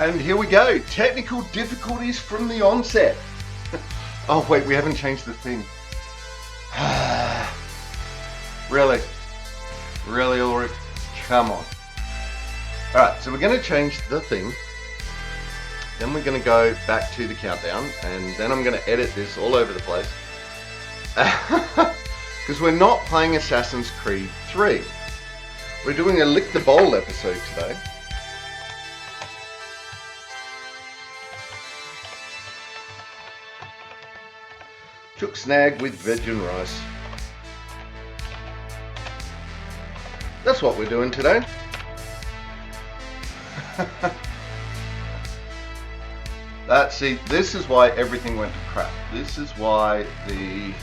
And here we go. Technical difficulties from the onset. Oh wait, we haven't changed the thing. Really? Really, Ulrich? Come on. Alright, so we're going to change the thing. Then we're going to go back to the countdown. And then I'm going to edit this all over the place. Because we're not playing Assassin's Creed 3. We're doing a Lick the Bowl episode today. Chook snag with veg and rice. That's what we're doing today. See, this is why everything went to crap. This is why the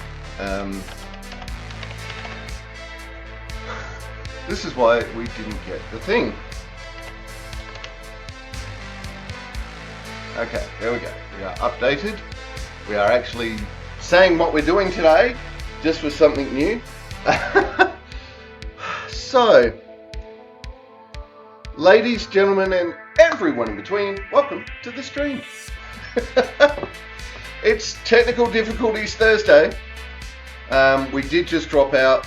this is why we didn't get the thing. Okay, there we go. We are updated. We are actually saying what we're doing today, just for something new. So, ladies, gentlemen, and everyone in between, welcome to the stream. It's Technical Difficulties Thursday. We did just drop out.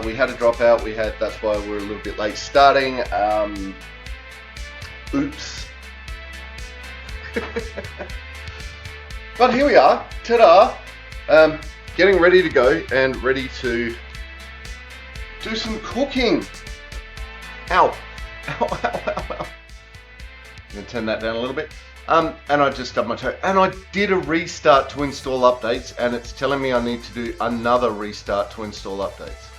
We had a dropout. That's why we're a little bit late starting. Oops. But here we are. Ta-da. Getting ready to go and ready to do some cooking. Ow. Ow, ow, ow, ow. I'm going to turn that down a little bit. And I just stubbed my toe. And I did a restart to install updates, and it's telling me I need to do another restart to install updates.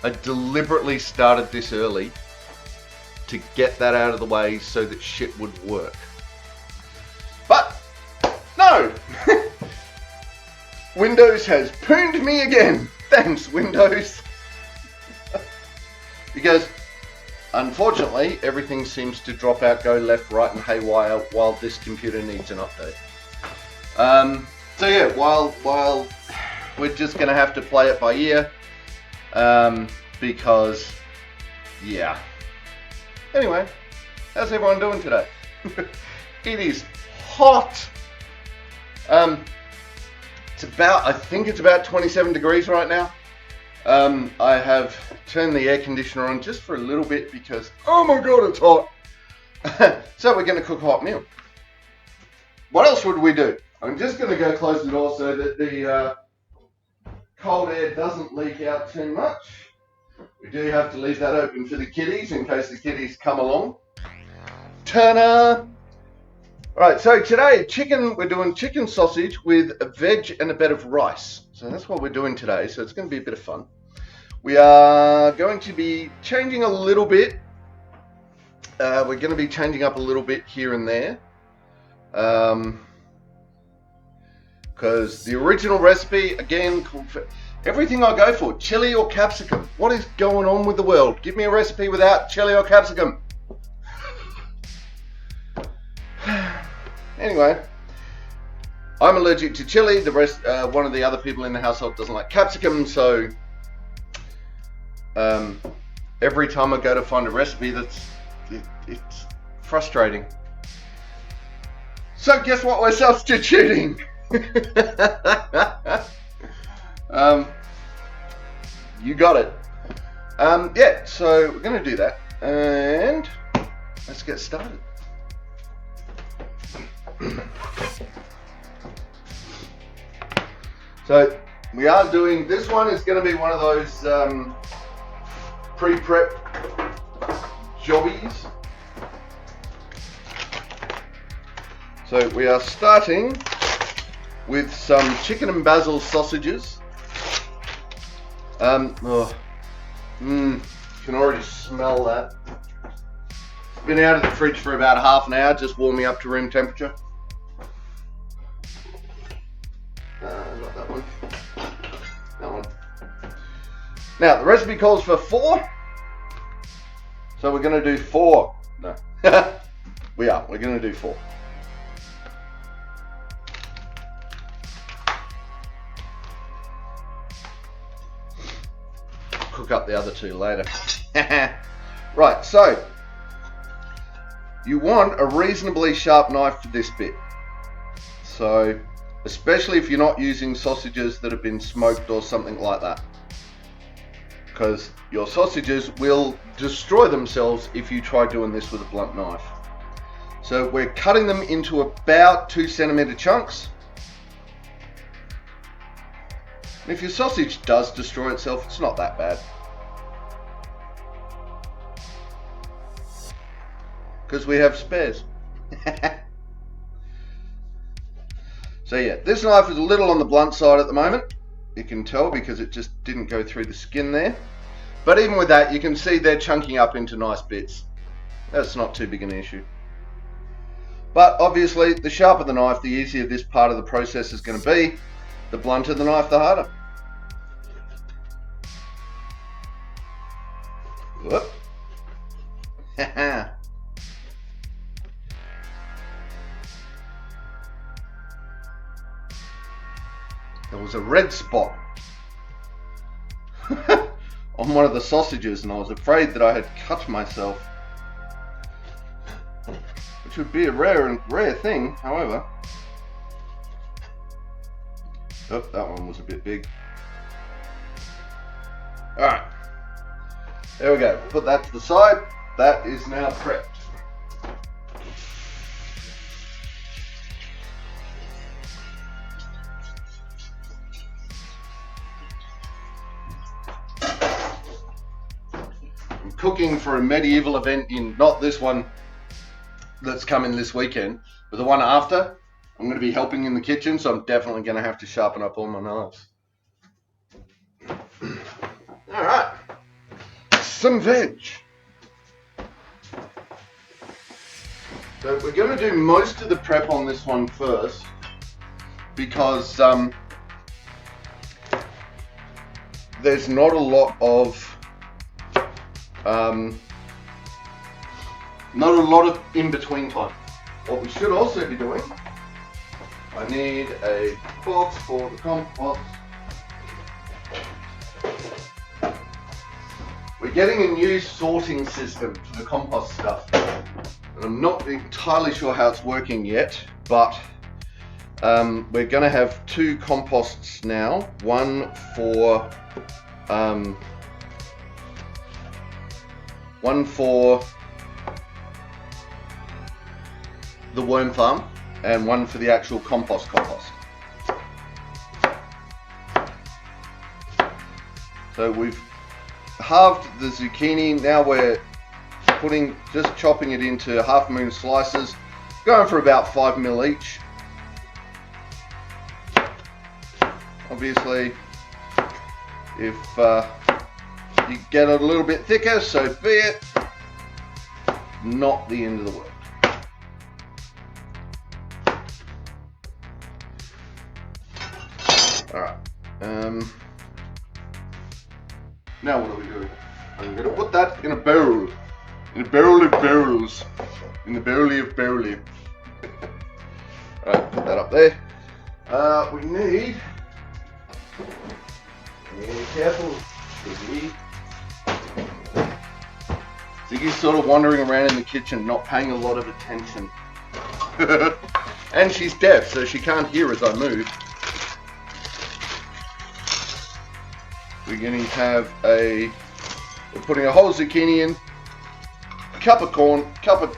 I deliberately started this early to get that out of the way so that shit would work. But, no! Windows has pooned me again. Thanks, Windows. Because, unfortunately, everything seems to drop out, go left, right, and haywire while this computer needs an update. So yeah, while we're just going to have to play it by ear, because, yeah. Anyway, how's everyone doing today? It is hot. I think it's about 27 degrees right now. I have turned the air conditioner on just for a little bit because, oh my god, it's hot. So we're going to cook a hot meal. What else would we do? I'm just going to go close the door so that the cold air doesn't leak out too much. We do have to leave that open for the kiddies in case the kiddies come along. Ta-da! Alright, so today, we're doing chicken sausage with a veg and a bed of rice. So that's what we're doing today, so it's going to be a bit of fun. We are going to be changing a little bit. We're going to be changing up a little bit here and there. Because the original recipe, again, called for everything I go for, chili or capsicum. What is going on with the world? Give me a recipe without chili or capsicum. Anyway, I'm allergic to chili. The rest, one of the other people in the household doesn't like capsicum, so every time I go to find a recipe, it's frustrating. So guess what we're substituting? You got it. Yeah, so we're going to do that, and let's get started. So we are doing, this one is going to be one of those pre-prep jobbies. So we are starting with some chicken and basil sausages. Can already smell that. It's been out of the fridge for about half an hour, just warming up to room temperature. Not that one. That one. Now, the recipe calls for 4. So we're going to do 4. No. We're going to do 4. Cook up the other 2 later. Right, so you want a reasonably sharp knife for this bit. So, especially if you're not using sausages that have been smoked or something like that. Because your sausages will destroy themselves if you try doing this with a blunt knife. So we're cutting them into about 2 centimeter chunks. And if your sausage does destroy itself, it's not that bad. Because we have spares. So yeah, this knife is a little on the blunt side at the moment. You can tell because it just didn't go through the skin there. But even with that, you can see they're chunking up into nice bits. That's not too big an issue. But obviously, the sharper the knife, the easier this part of the process is going to be. The blunter the knife, the harder. Whoop. Haha. There was a red spot on one of the sausages and I was afraid that I had cut myself, which would be a rare thing, however. Oh, that one was a bit big. Alright, there we go. Put that to the side. That is now prepped. Cooking for a medieval event in not this one that's coming this weekend, but the one after. I'm going to be helping in the kitchen, so I'm definitely going to have to sharpen up all my knives. Alright, some veg. So we're going to do most of the prep on this one first because there's not a lot of in-between time. What we should also be doing, I need a box for the compost. We're getting a new sorting system for the compost stuff. And I'm not entirely sure how it's working yet, but we're going to have 2 composts now. One for the worm farm and one for the actual compost. So we've halved the zucchini. Now we're just chopping it into half moon slices, going for about 5 mil each. Obviously, if you get it a little bit thicker, so be it. Not the end of the world. Alright. Now what are we doing? I'm going to put that in a barrel. In a barrel of barrels. In the barrel of barrel. Alright, put that up there. We need... Be careful. Ziggy's sort of wandering around in the kitchen, not paying a lot of attention. And she's deaf, so she can't hear as I move. We're going to have we're putting a whole zucchini in, a cup of corn, cup of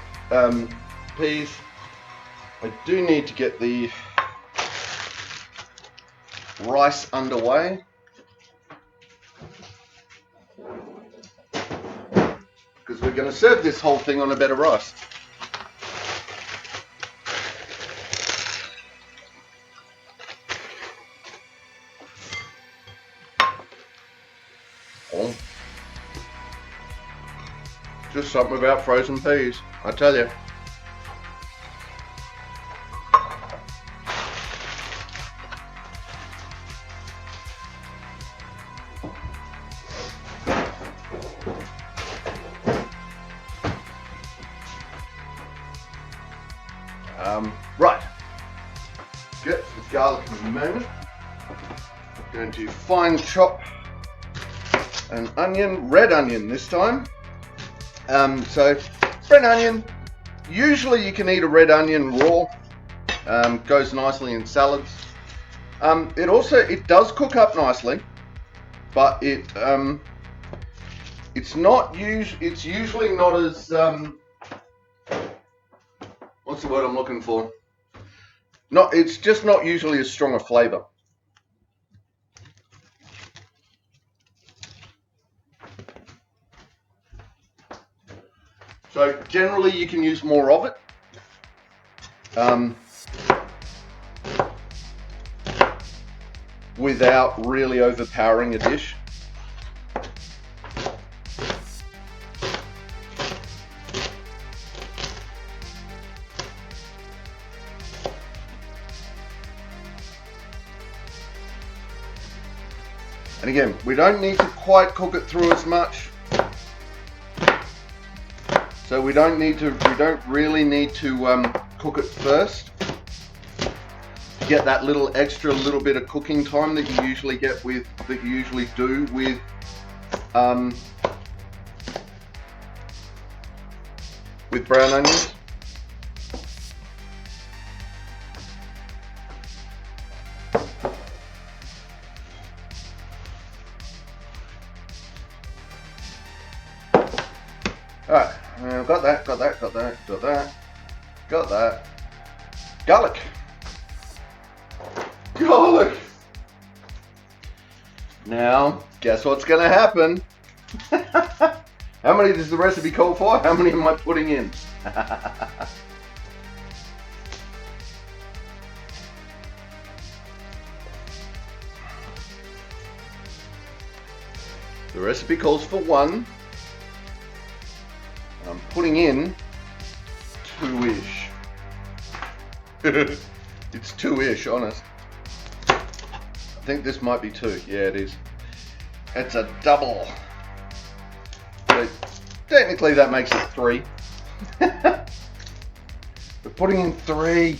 peas. I do need to get the rice underway. Because we're going to serve this whole thing on a bed of rice. Oh. Just something about frozen peas, I tell you. Right, get some garlic in a moment. I'm going to fine chop an onion, red onion this time. So red onion, Usually you can eat a red onion raw. Goes nicely in salads. It does cook up nicely, but it's usually not as what's the word I'm looking for? It's just not usually as strong a flavor. So generally you can use more of it. Without really overpowering a dish. And again, we don't need to quite cook it through as much. So we don't really need to cook it first to get that little bit of cooking time that you usually do with brown onions. Alright, got that. Garlic. Now, guess what's going to happen? How many does the recipe call for? How many am I putting in? The recipe calls for 1. I'm putting in 2-ish. It's 2-ish, honest. I think this might be 2. Yeah, it is. It's a double. But technically that makes it 3. We're putting in 3.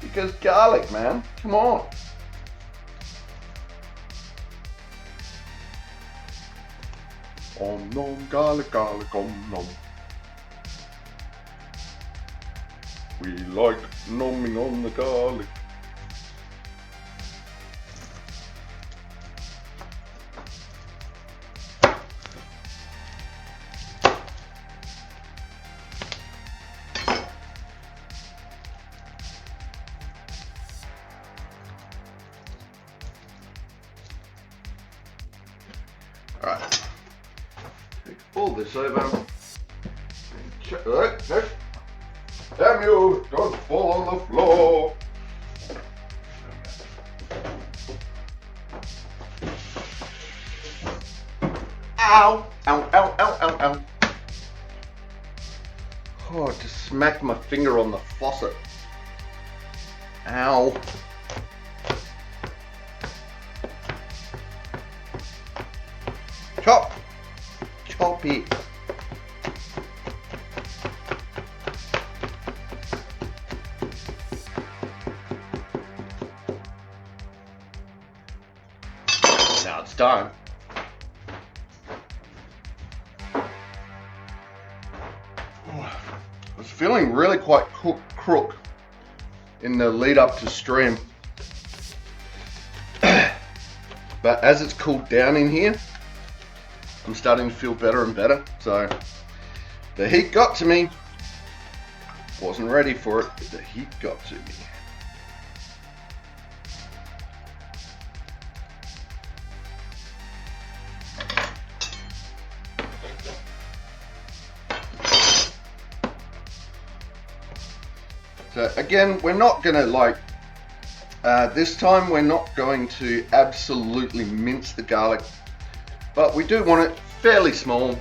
Because garlic, man. Come on. Om nom, garlic, om nom. We like nomming on the garlic. Alright. Pull this over. Damn you! Don't fall on the floor! Ow! Ow, ow, ow, ow, ow. Oh, I just smacked my finger on the faucet. Ow. Chop! Chop it. Now it's done. I was feeling really quite crook in the lead up to stream. But as it's cooled down in here, I'm starting to feel better and better. So the heat got to me. Wasn't ready for it, but the heat got to me. So again, we're not gonna this time we're not going to absolutely mince the garlic, but we do want it fairly small.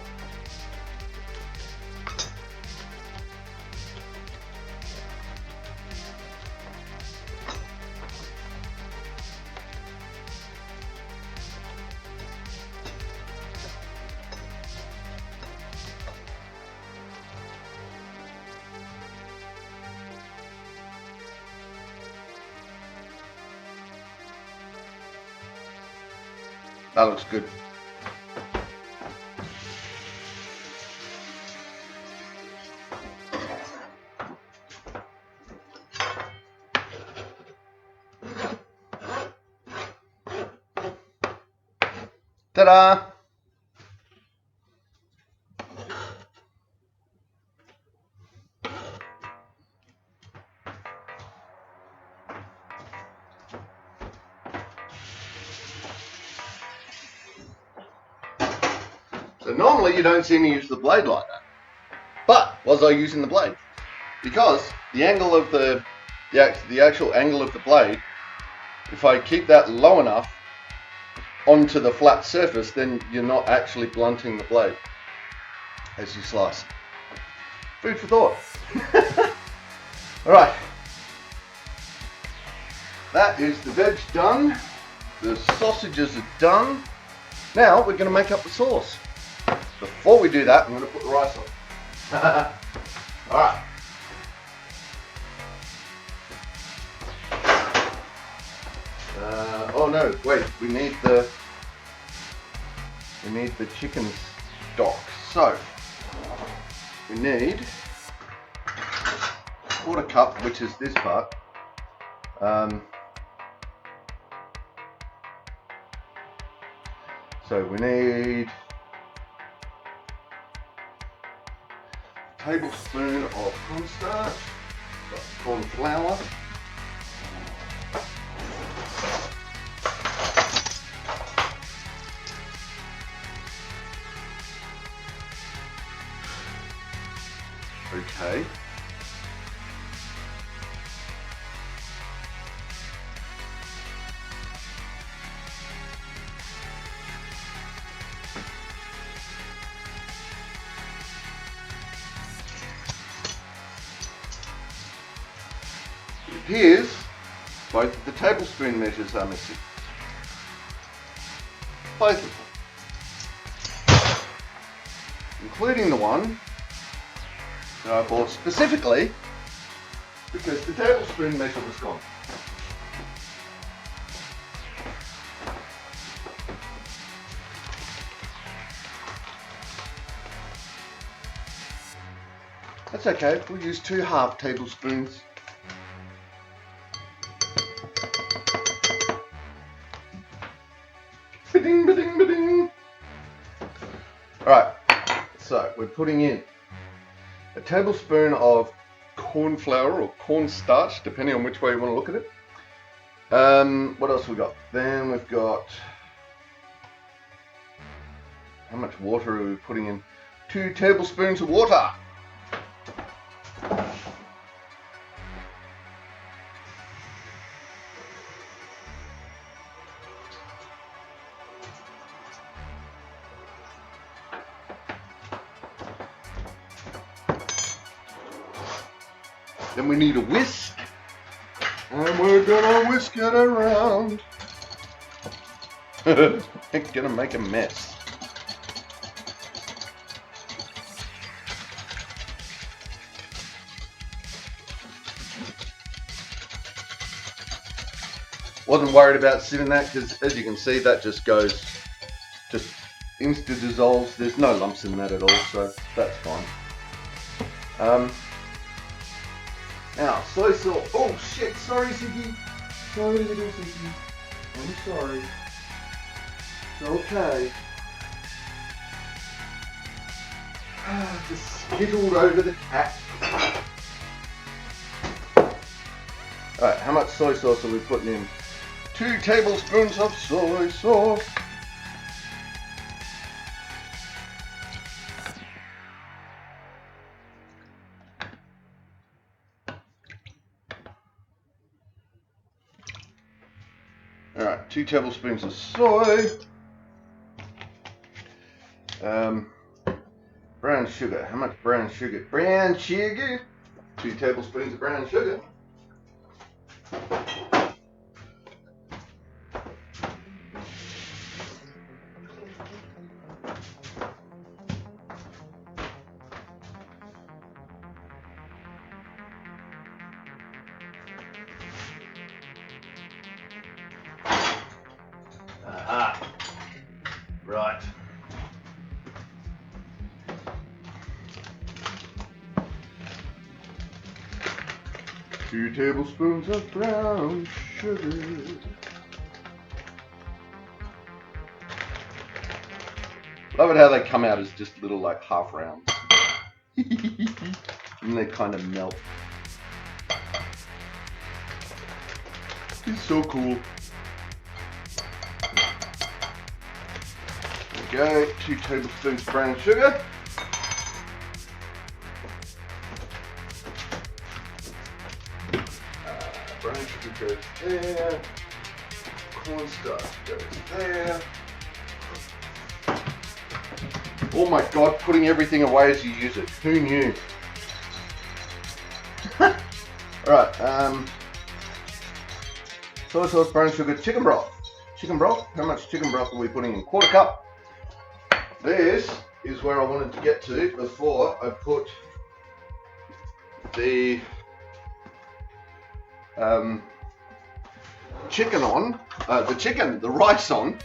That looks good. Ta-da! So normally you don't see me use the blade like that. But was I using the blade? Because the angle of the actual angle of the blade, if I keep that low enough onto the flat surface, then you're not actually blunting the blade as you slice. Food for thought. Alright. That is the veg done. The sausages are done. Now we're going to make up the sauce. Before we do that, I'm going to put the rice on. Alright. Oh no, wait, we need the chicken stock. So we need a quarter cup, which is this part. So we need a tablespoon of cornstarch, corn flour. Okay. It appears both of the tablespoon measures are missing. Both of them. Including the one that I bought specifically because the tablespoon measure was gone. That's okay, we'll use 2 half tablespoons. Ba-ding, ba-ding, ba-ding. Alright, so we're putting in a tablespoon of corn flour or cornstarch, depending on which way you want to look at it. What else we got? Then we've got, how much water are we putting in? 2 tablespoons of water. Then we need a whisk, and we're gonna whisk it around. It's gonna make a mess. Wasn't worried about sieving that because, as you can see, that just insta dissolves. There's no lumps in that at all, so that's fine. Now, soy sauce. Oh shit, sorry Ziggy. Sorry little Ziggy. I'm sorry. It's okay. Just skittled over the cat. Alright, how much soy sauce are we putting in? 2 tablespoons of soy sauce. Alright, 2 tablespoons of soy. Brown sugar. How much brown sugar? Brown sugar. 2 tablespoons of brown sugar. Right. Two tablespoons of brown sugar. Love it how they come out as just little like half rounds. And they kind of melt. It's so cool. There we go, 2 tablespoons brown sugar. Brown sugar goes there. Cornstarch goes there. Oh my god, putting everything away as you use it. Who knew? Alright, soy sauce, brown sugar, chicken broth. Chicken broth, how much chicken broth are we putting in? 1/4 cup. This is where I wanted to get to before I put the chicken on, the rice on,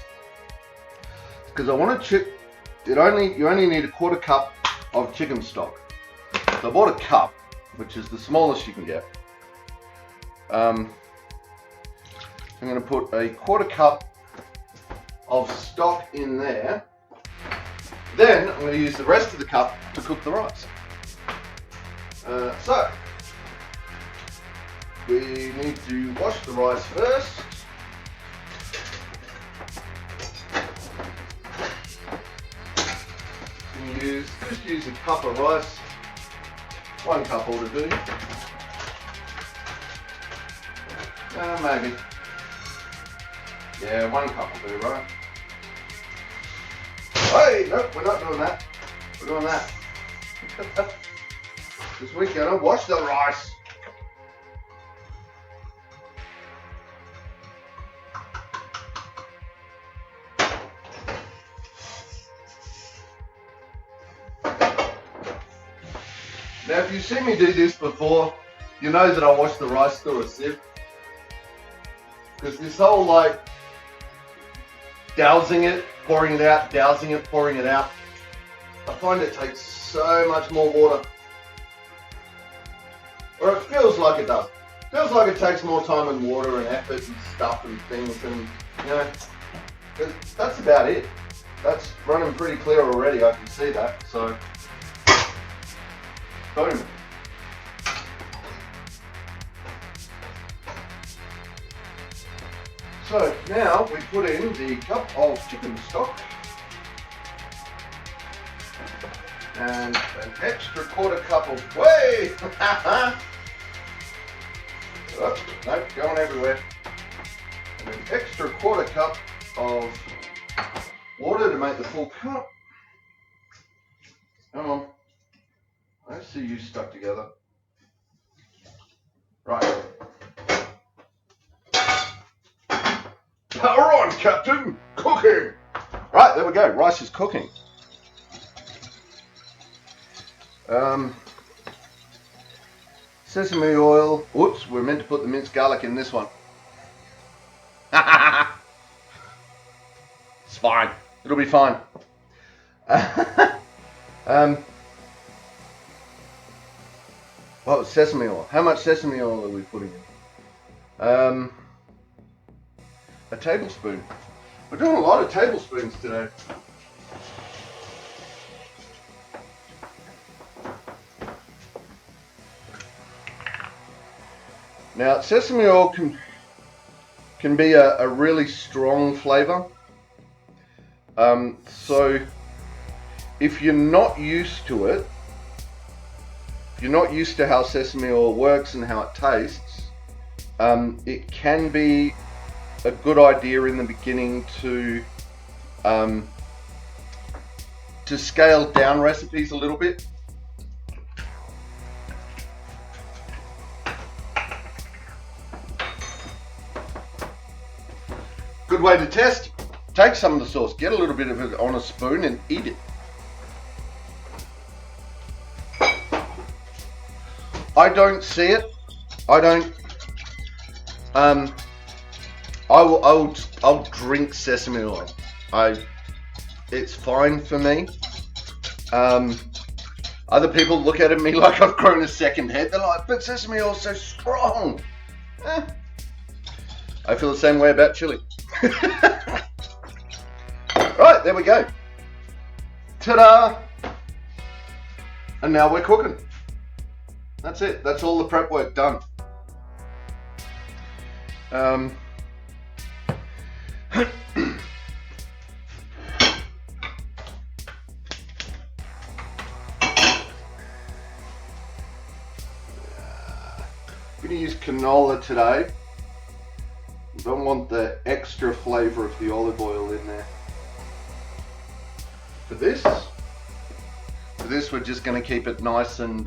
because I want to chip. You only need 1/4 cup of chicken stock. So I bought a cup, which is the smallest you can get. I'm going to put a 1/4 cup of stock in there. Then I'm going to use the rest of the cup to cook the rice. So we need to wash the rice first. Just use a cup of rice. 1 cup ought to do. Maybe. Yeah, 1 cup will do, right? Hey, nope, we're not doing that. We're doing that. This week, gonna wash the rice. Now, if you've seen me do this before, you know that I wash the rice through a sieve. Because this whole like dousing it, pouring it out, dousing it, pouring it out, I find it takes so much more water. Or it feels like it does. It feels like it takes more time and water and effort and stuff and things, and you know, that's about it. That's running pretty clear already, I can see that, so boom. So now we put in the cup of chicken stock and an extra 1/4 cup of whey. Oh, nope, going everywhere. And an extra 1/4 cup of water to make the full cup. Come on. I see you stuck together. Right. Power on, Captain! Cooking! Right, there we go. Rice is cooking. Sesame oil. Whoops, we're meant to put the minced garlic in this one. It's fine. It'll be fine. Well, sesame oil. How much sesame oil are we putting in? A tablespoon. We're doing a lot of tablespoons today. Now, sesame oil can be a really strong flavor. So if you're not used to it, if you're not used to how sesame oil works and how it tastes, it can be a good idea in the beginning to scale down recipes a little bit. Good way to test. Take some of the sauce, get a little bit of it on a spoon and eat it. I don't see it. I don't. I'll drink sesame oil. It's fine for me. Other people look at me like I've grown a second head. They're like, but sesame oil's so strong. I feel the same way about chili. Right, there we go. Ta-da! And now we're cooking. That's it. That's all the prep work done. I'm going to use canola today. Don't want the extra flavour of the olive oil in there. For this we're just going to keep it nice and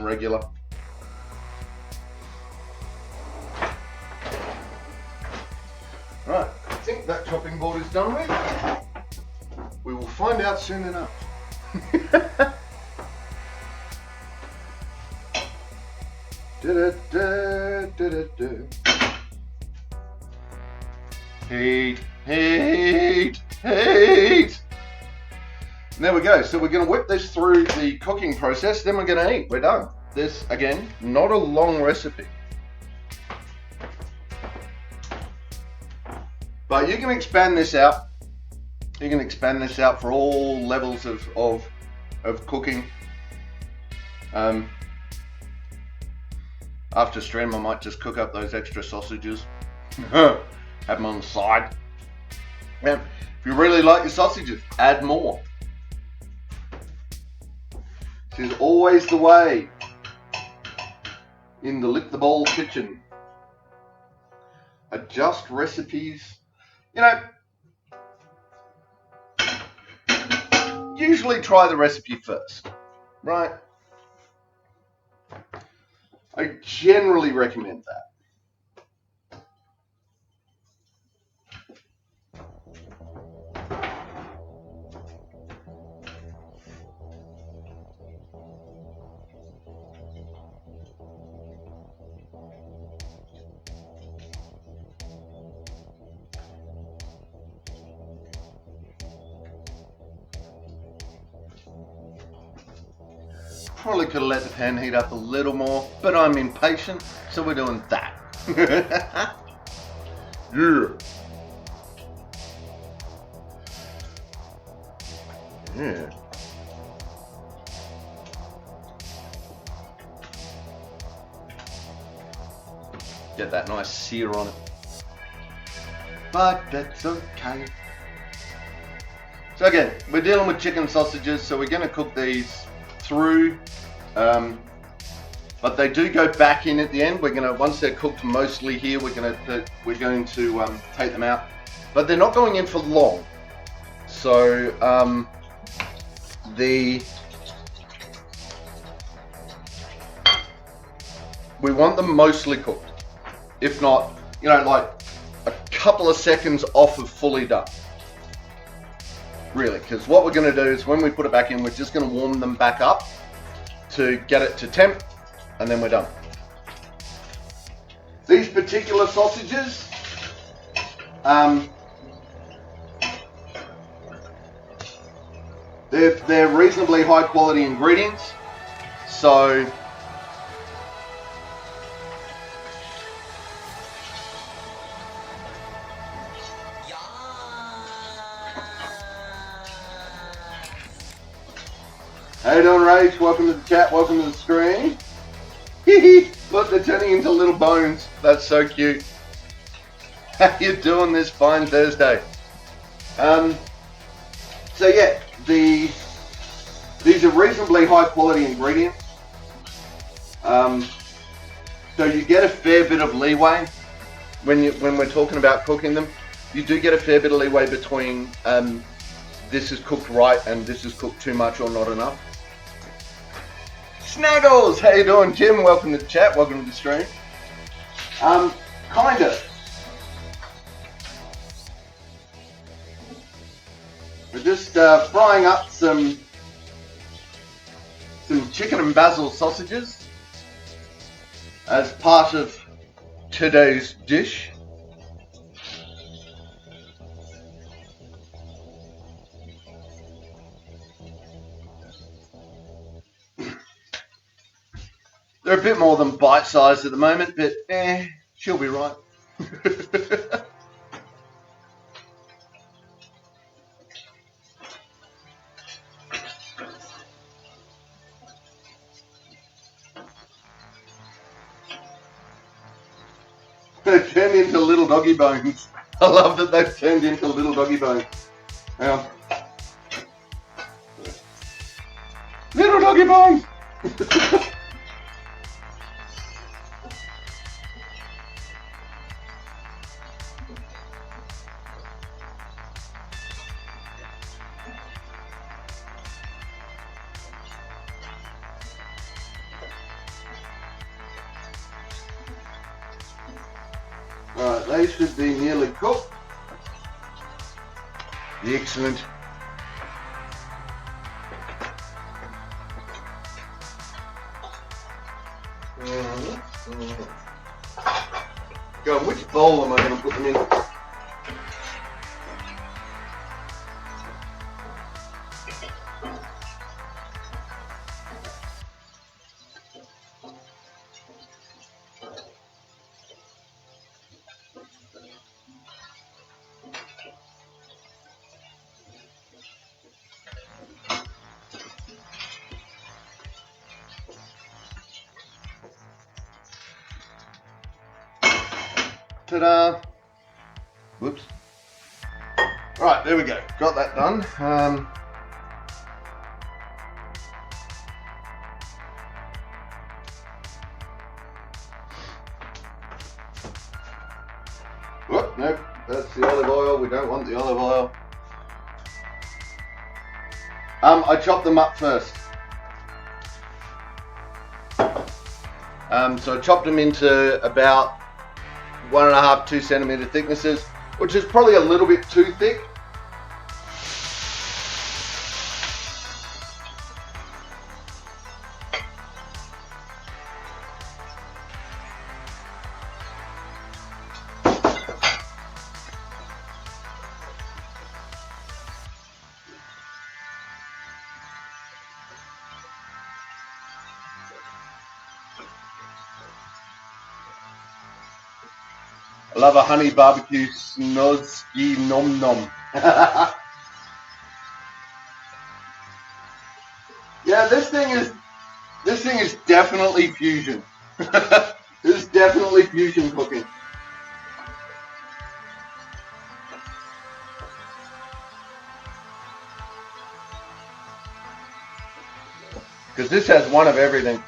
regular. Right, I think that chopping board is done with. We will find out soon enough. Heat, heat, heat. And there we go. So we're going to whip this through the cooking process, then we're going to eat. We're done. This, again, not a long recipe. But you can expand this out. You can expand this out for all levels of cooking. After stream, I might just cook up those extra sausages. Have them on the side. Yeah. If you really like your sausages, add more. This is always the way in the Lick the Bowl kitchen. Adjust recipes. You know, usually try the recipe first, right? I generally recommend that. Probably could have let the pan heat up a little more, but I'm impatient, so we're doing that. Yeah. Yeah. Get that nice sear on it. But that's okay. So again, we're dealing with chicken sausages, so we're going to cook these through, but they do go back in at the end. We're going to, once they're cooked mostly here, we're going to take them out, but they're not going in for long. So we want them mostly cooked, if not, you know, like a couple of seconds off of fully done. Really, because what we're going to do is when we put it back in, we're just going to warm them back up to get it to temp, and then we're done. These particular sausages, they're reasonably high quality ingredients, so how you doing, Rage? Welcome to the chat, welcome to the screen. Look, they're turning into little bones. That's so cute. How you doing this fine Thursday? So yeah, these are reasonably high quality ingredients. So you get a fair bit of leeway when we're talking about cooking them. You do get a fair bit of leeway between this is cooked right and this is cooked too much or not enough. Snaggles, how you doing, Jim? Welcome to the chat, welcome to the stream. Kind of. We're just frying up some chicken and basil sausages as part of today's dish. They're a bit more than bite-sized at the moment, but she'll be right. they've turned into little doggy bones. I love that they've turned into little doggy bones. Hang on. Little doggy bones! Alright, they should be nearly cooked. Excellent. God, which bowl am I going to put them in? Ta-da! Whoops. Right, there we go. Got that done. Whoop, nope, that's the olive oil. We don't want the olive oil. I chopped them up first. So I chopped them into about 1.5 to 2 centimeter thicknesses, which is probably a little bit too thick. I love a honey barbecue snozzy nom nom. Yeah, this thing is definitely fusion. This is definitely fusion cooking. Because this has one of everything.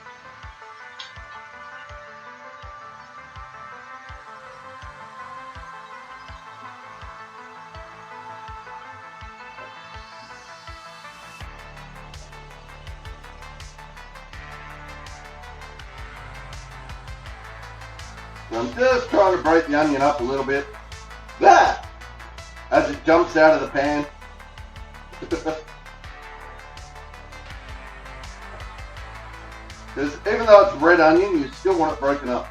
I'm just trying to break the onion up a little bit. There! As it jumps out of the pan. Because even though it's red onion, you still want it broken up.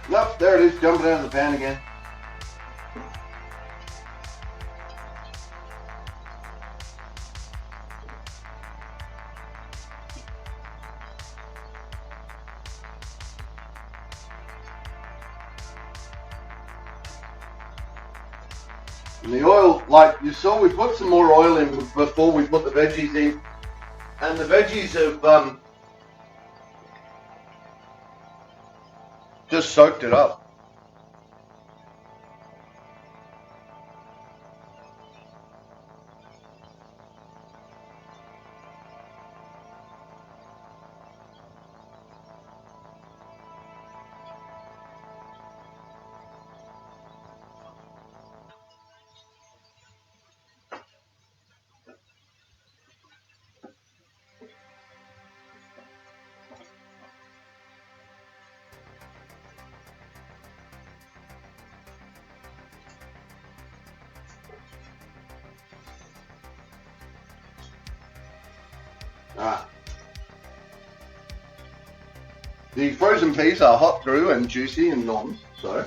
Nope, there it is, jumping out of the pan again. And the oil, like you saw, we put some more oil in before we put the veggies in. And the veggies have just soaked it up. Alright. The frozen peas are hot through and juicy and non, so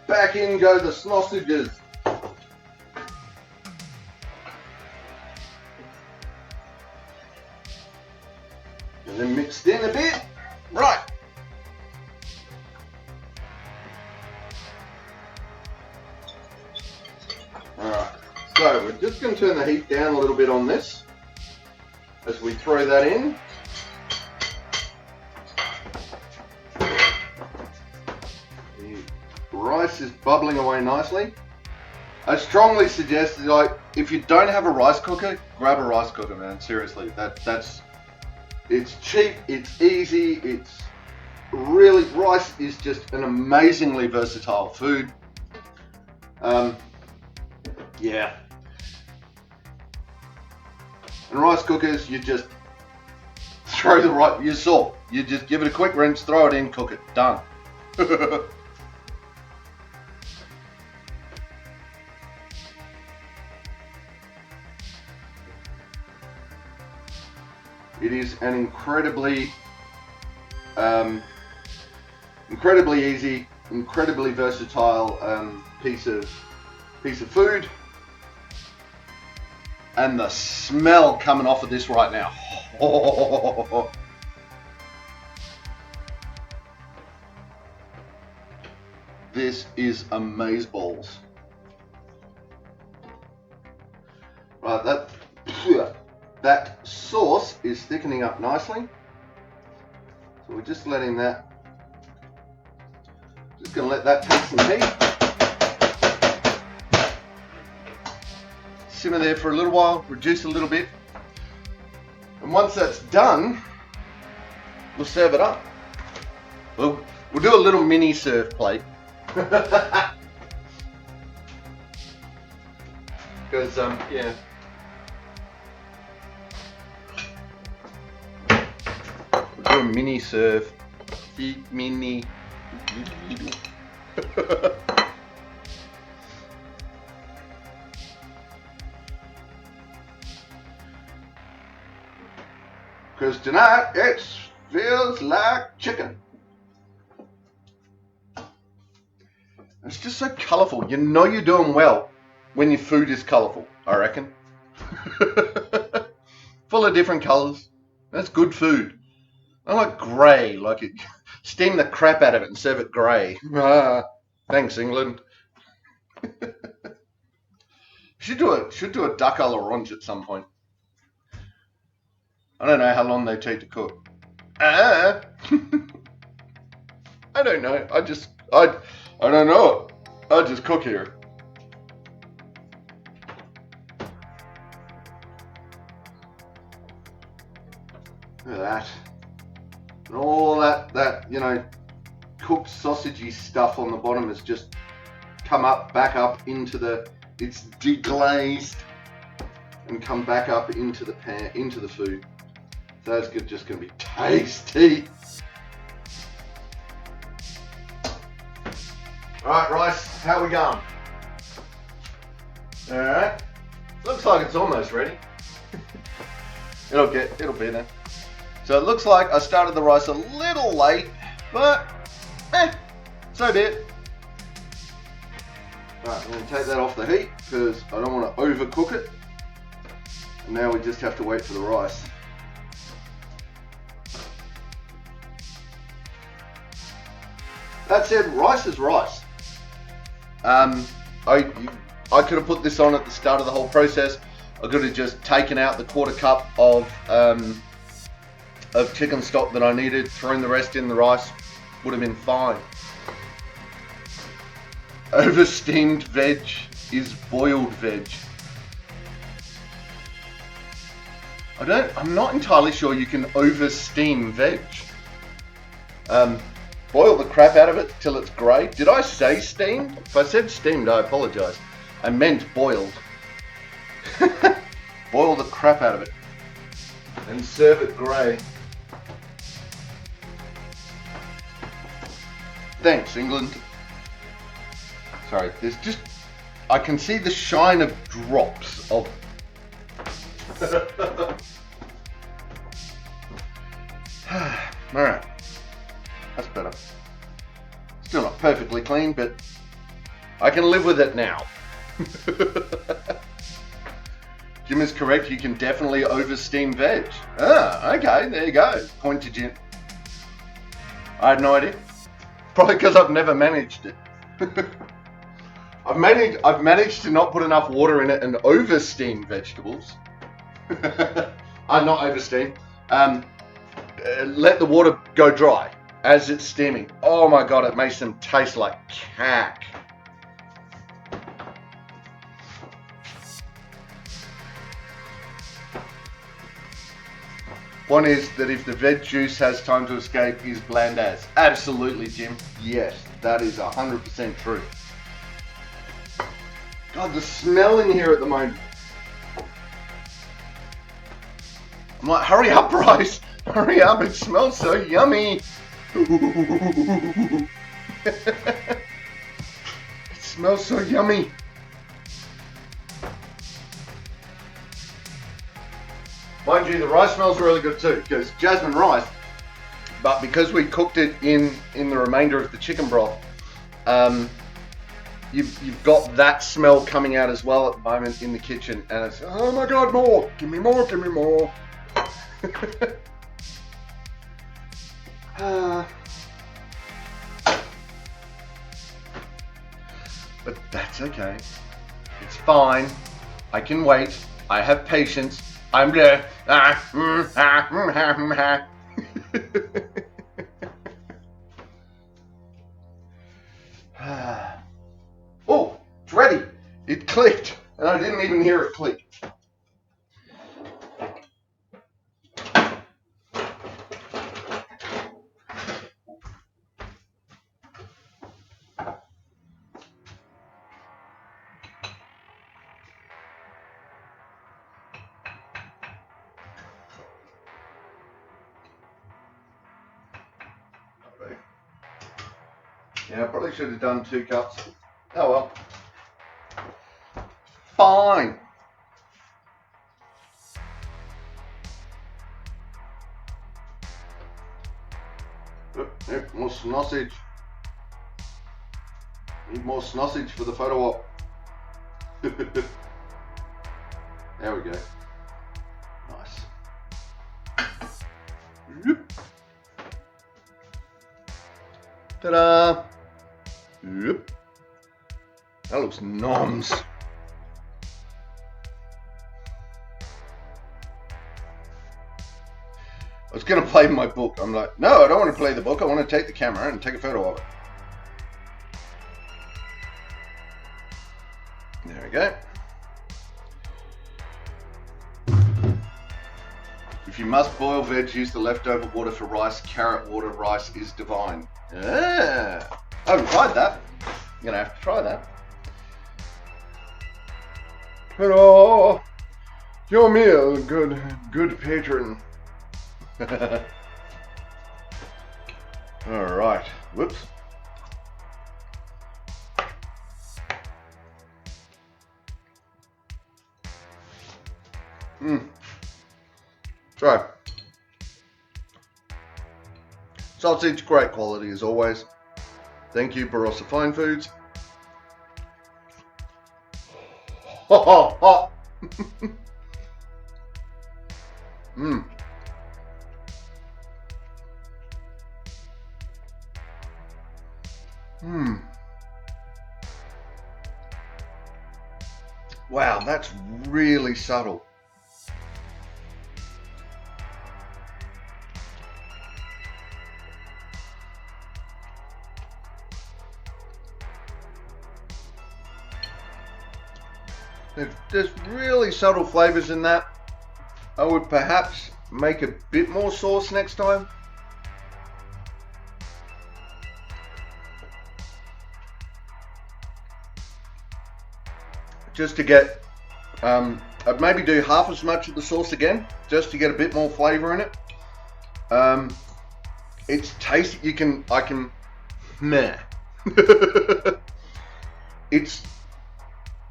back in go the sausages. And then mixed in a bit. Right. Alright, so we're just going to turn the heat down a little bit on this as we throw that in. rice is bubbling away nicely. I strongly suggest, like, if you don't have a rice cooker, grab a rice cooker, man. Seriously, it's cheap, it's easy, it's really, rice is just an amazingly versatile food. Yeah. And rice cookers, you just throw the right, you just give it a quick rinse, throw it in, cook it, done. It is an incredibly easy, incredibly versatile piece of food. And the smell coming off of this right now. This is amazeballs. Right, that sauce is thickening up nicely. So we're just letting that, just going to let that take some heat. Simmer there for a little while, reduce a little bit. And once that's done, we'll serve it up. We'll do a little mini serve plate. Because, yeah. We'll do a mini serve. Mini. Because tonight it feels like chicken. It's just so colourful. You know you're doing well when your food is colourful, I reckon. Full of different colours. That's good food. I like grey, like it. Steam the crap out of it and serve it grey. Thanks, England. Should do a duck à l'orange at some point. I don't know how long they take to cook. I don't know. I don't know. I just cook here. Look at that. And all that, you know, cooked sausagey stuff on the bottom has just come up, back up into the, it's deglazed and come back up into the pan, into the food. So that's just going to be tasty. Alright, rice, how we going? Alright. Looks like it's almost ready. It'll be there. So it looks like I started the rice a little late, but so be it. Alright, I'm going to take that off the heat because I don't want to overcook it. And now we just have to wait for the rice. That said, rice is rice. I could have put this on at the start of the whole process. I could have just taken out the 1/4 cup of chicken stock that I needed, thrown the rest in the rice, would have been fine. Over steamed veg is boiled veg. I'm not entirely sure you can over steam veg. Boil the crap out of it till it's grey. Did I say steamed? If I said steamed, I apologise. I meant boiled. Boil the crap out of it and serve it grey. Thanks, England. Sorry, there's just, I can see the shine of drops of Alright. That's better. Still not perfectly clean, but I can live with it now. Jim is correct, you can definitely over steam veg. Ah, okay, there you go. Point to Jim. I had no idea. Probably because I've never managed it. I've managed to not put enough water in it and over steam vegetables. Not over steam. Let the water go dry. as it's steaming. Oh my God, it makes them taste like cack. One is that if the veg juice has time to escape, is bland as. Absolutely, Jim. Yes, that is 100% true. God, the smell in here at the moment. I'm like, hurry up, Bryce. Hurry up, it smells so yummy. It smells so yummy. Mind you, the rice smells really good too, because jasmine rice, but because we cooked it in the remainder of the chicken broth, you've got that smell coming out as well at the moment in the kitchen, and it's, oh my God, more, give me more, give me more. But that's okay. It's fine. I can wait. I have patience. I'm there. Oh, it's ready. It clicked, and I didn't even hear it click. Yeah, I probably should have done 2 cups. Oh well. Fine. Yep, more sausage. Need more sausage for the photo op. There we go. Nice. Yep. Ta-da! Yep. That looks noms. I was going to play my book. I'm like, no, I don't want to play the book. I want to take the camera and take a photo of it. There we go. If you must boil veg, use the leftover water for rice. Carrot water rice is divine. Ah, I haven't tried that. I'm going to have to try that. Hello. Your meal, good patron. All right. Whoops. So, sausage, great quality as always. Thank you, Barossa Fine Foods. Hot. Wow, that's really subtle. There's really subtle flavors in that. I would perhaps make a bit more sauce next time. Just to get, I'd maybe do half as much of the sauce again, just to get a bit more flavor in it. It's tasty. Meh. It's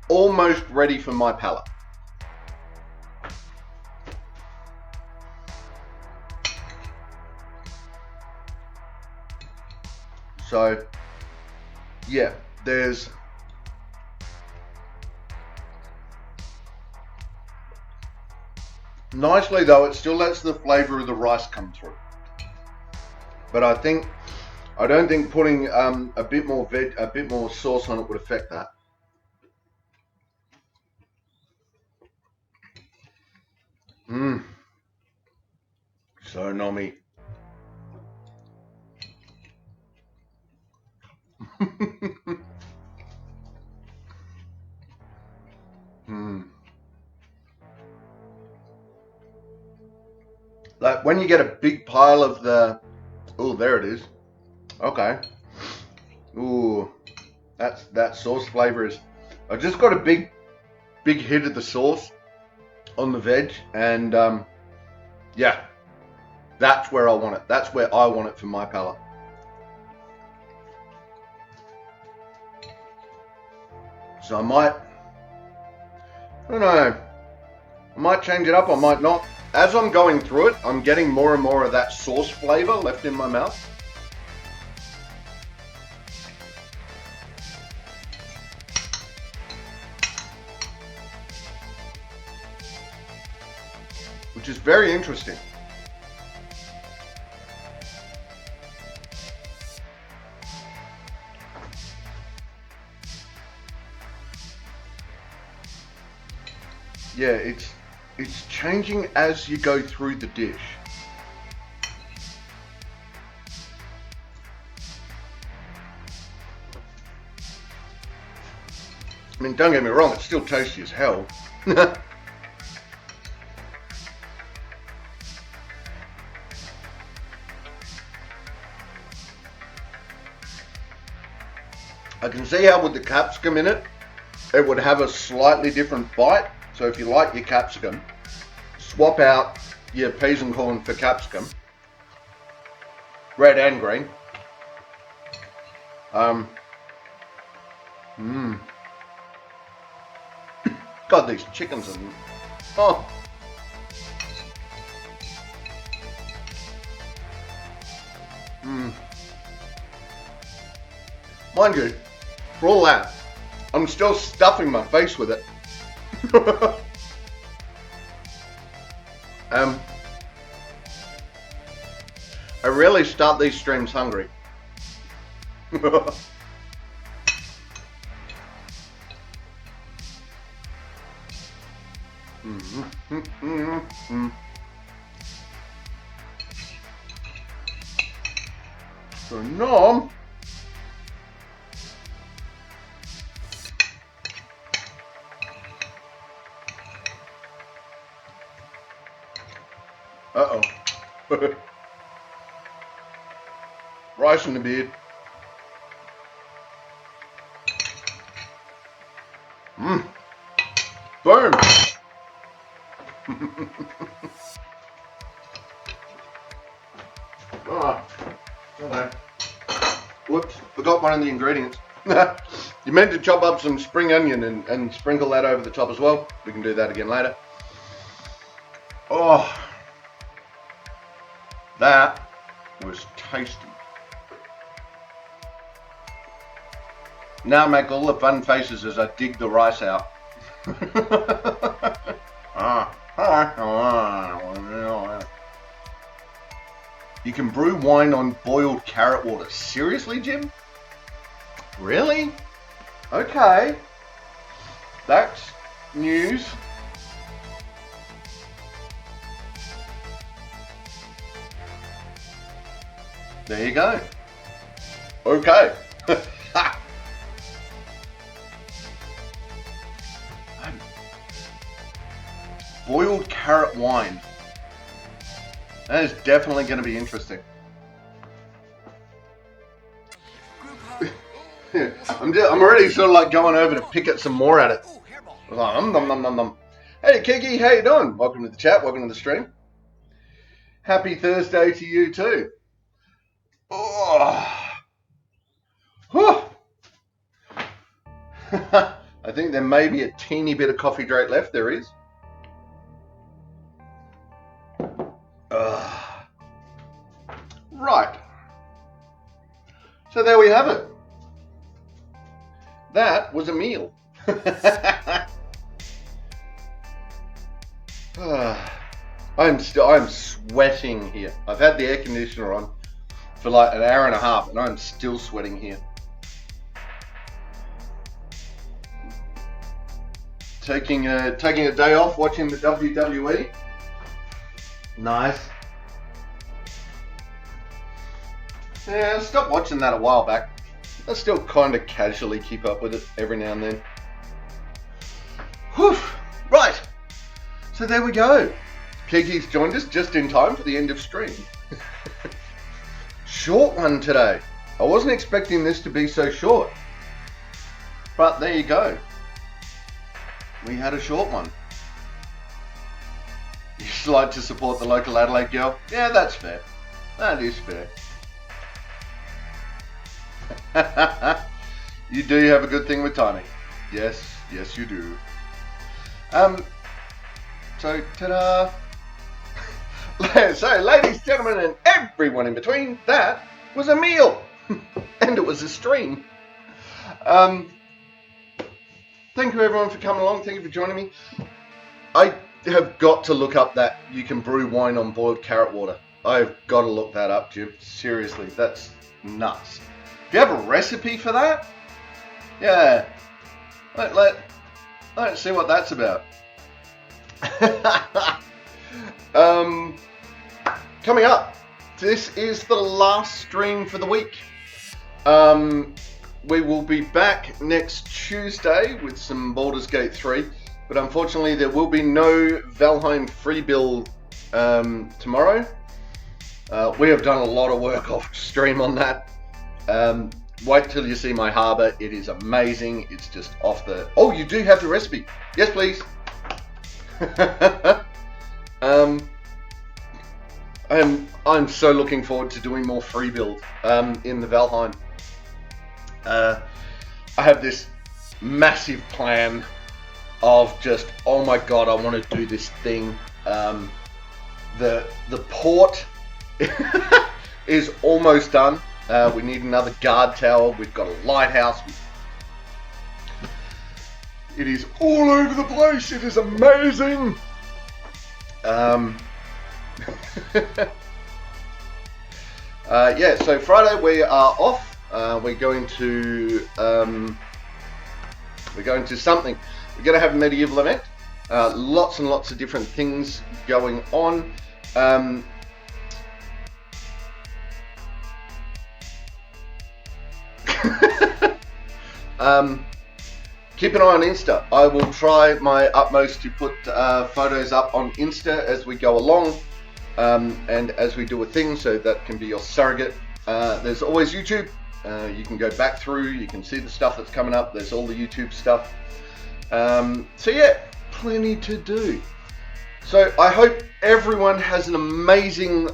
almost ready for my palate. So, yeah, there's nicely though, it still lets the flavor of the rice come through. But I don't think putting a bit more sauce on it would affect that. So nommy. Like when you get a big pile of the, oh, there it is. Okay. Ooh, that sauce flavor is. I just got a big hit of the sauce on the veg, and yeah, that's where I want it. That's where I want it for my palate. So I don't know, I might change it up, I might not. As I'm going through it, I'm getting more and more of that sauce flavor left in my mouth. Which is very interesting. Yeah, it's changing as you go through the dish. I mean, don't get me wrong, it's still tasty as hell. I can see how with the capsicum in it, it would have a slightly different bite. So if you like your capsicum, swap out your peas and corn for capsicum, red and green. God, these chickens are, oh. Mind you, for all that, I'm still stuffing my face with it. I rarely start these streams hungry. So no. Uh-oh. Rice in the beard. Boom. Oh, okay. Whoops, forgot one of the ingredients. You meant to chop up some spring onion and sprinkle that over the top as well. We can do that again later. Oh, that was tasty. Now I make all the fun faces as I dig the rice out. You can brew wine on boiled carrot water. Seriously, Jim? Really? Okay. That's news. There you go. Okay. Boiled carrot wine. That is definitely going to be interesting. I'm already sort of like going over to pick at some more at it. Hey Kiki, how you doing? Welcome to the chat. Welcome to the stream. Happy Thursday to you too. Oh. I think there may be a teeny bit of coffee drake left. There is. Right. So there we have it. That was a meal. I'm sweating here. I've had the air conditioner on for like an hour and a half and I'm still sweating here. Taking a day off watching the WWE. Nice. Yeah, I stopped watching that a while back. I still kind of casually keep up with it every now and then. Whew. Right, so there we go. Kiki's joined us just in time for the end of stream. Short one today. I wasn't expecting this to be so short. But there you go. We had a short one. You'd like to support the local Adelaide girl? Yeah, that's fair. That is fair. You do have a good thing with timing. Yes, yes you do. So, ta-da! So, ladies, gentlemen, and everyone in between, that was a meal! And it was a stream. Thank you everyone for coming along. Thank you for joining me. I have got to look up that you can brew wine on boiled carrot water. I've got to look that up, Jim. Seriously, that's nuts. If you have a recipe for that, yeah, let's see what that's about. Coming up, this is the last stream for the week. We will be back next Tuesday with some Baldur's Gate 3, but unfortunately there will be no Valheim free build tomorrow. We have done a lot of work off stream on that. Wait till you see my harbour. It is amazing. It's just off the... Oh, you do have the recipe. Yes, please. I'm so looking forward to doing more free build in the Valheim. I have this massive plan of just, oh my god, I want to do this thing. The port is almost done. We need another guard tower. We've got a lighthouse. It is all over the place. It is amazing. Yeah, so Friday we are off. We're going to something. We're going to have a medieval event. Lots and lots of different things going on. Keep an eye on Insta. I will try my utmost to put photos up on Insta as we go along, and as we do a thing, so that can be your surrogate. There's always YouTube. You can go back through, you can see the stuff that's coming up. There's all the YouTube stuff. So yeah, plenty to do. So I hope everyone has an amazing,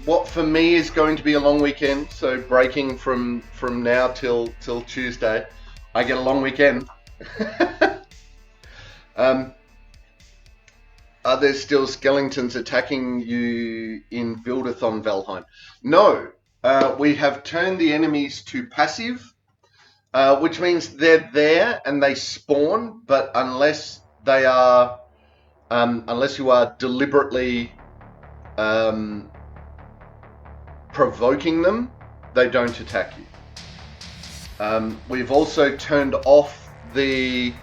what for me is going to be a long weekend. So breaking from now till Tuesday, I get a long weekend. Are there still skeletons attacking you in Buildathon Valheim? No, we have turned the enemies to passive, which means they're there and they spawn, but unless they are, unless you are deliberately provoking them, they don't attack you. We've also turned off the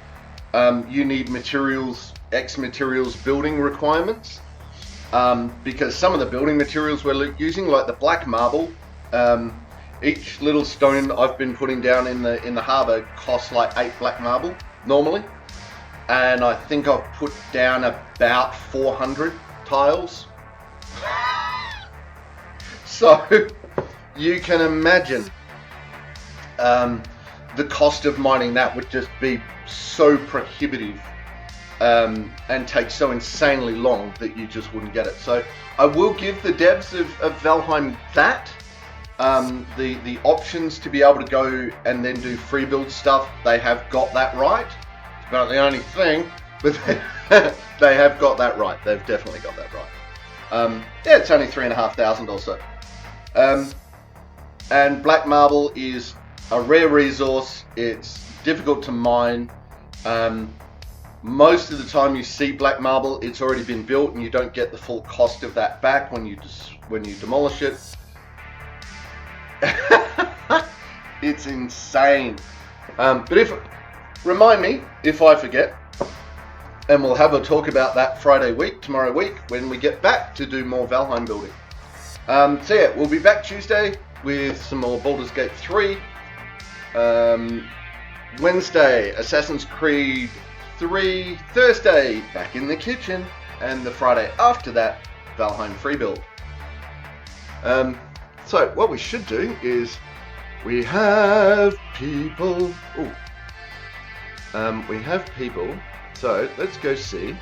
you need materials, X materials building requirements, because some of the building materials we're using, like the black marble, each little stone I've been putting down in the harbour costs like 8 black marble normally, and I think I've put down about 400 tiles. So you can imagine the cost of mining that would just be so prohibitive, and take so insanely long that you just wouldn't get it. So I will give the devs of Valheim that, the options to be able to go and then do free build stuff. They have got that right. It's about the only thing, but they have got that right. They've definitely got that right. Yeah, it's only 3,500 or so. And black marble is a rare resource. It's difficult to mine. Most of the time you see black marble, it's already been built, and you don't get the full cost of that back when you demolish it. It's insane. But remind me if I forget, and we'll have a talk about that tomorrow week, when we get back to do more Valheim building. So yeah, we'll be back Tuesday with some more Baldur's Gate 3. Wednesday, Assassin's Creed 3. Thursday, Back in the Kitchen. And the Friday after that, Valheim Free Build. So what we should do is we have people. We have people. So let's go see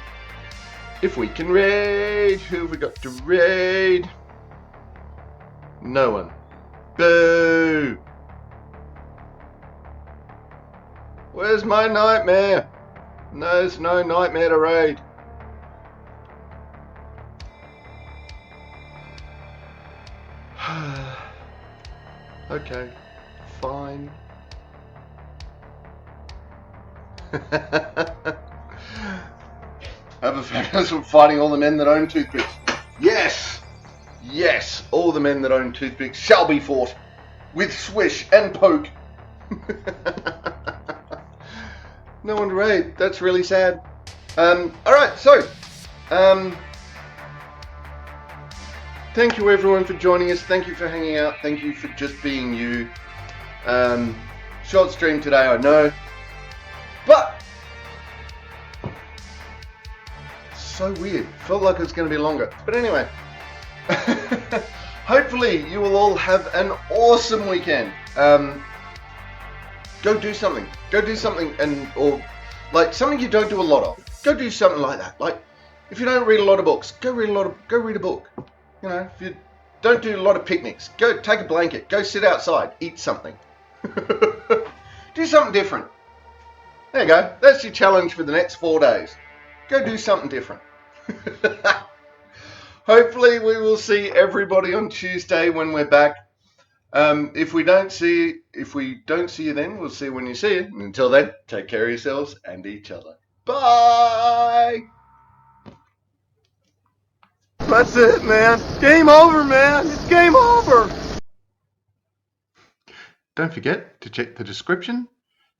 if we can raid. Who have we got to raid? No one. Boo! Where's my nightmare? No, there's no nightmare to raid. Okay, fine. Have a fabulous week fighting all the men that own toothpicks. Yes! Yes! All the men that own toothpicks shall be fought with swish and poke. No one to raid. That's really sad. Alright, so thank you everyone for joining us. Thank you for hanging out. Thank you for just being you. Short stream today, I know. But so weird. Felt like it was going to be longer. But anyway. Hopefully you will all have an awesome weekend. Go do something. Go do something, or like something you don't do a lot of. Go do something like that. Like if you don't read a lot of books, go read a book. You know, if you don't do a lot of picnics, go take a blanket, go sit outside, eat something. Do something different. There you go. That's your challenge for the next 4 days. Go do something different. Hopefully we will see everybody on Tuesday when we're back. If we don't see you then, we'll see you when you see you. And until then, take care of yourselves and each other. Bye! That's it, man. Game over, man. It's game over. Don't forget to check the description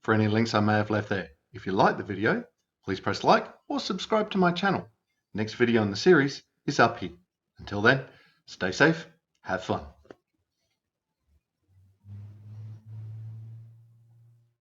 for any links I may have left there. If you like the video, please press like or subscribe to my channel. Next video in the series is up here. Until then, stay safe, have fun.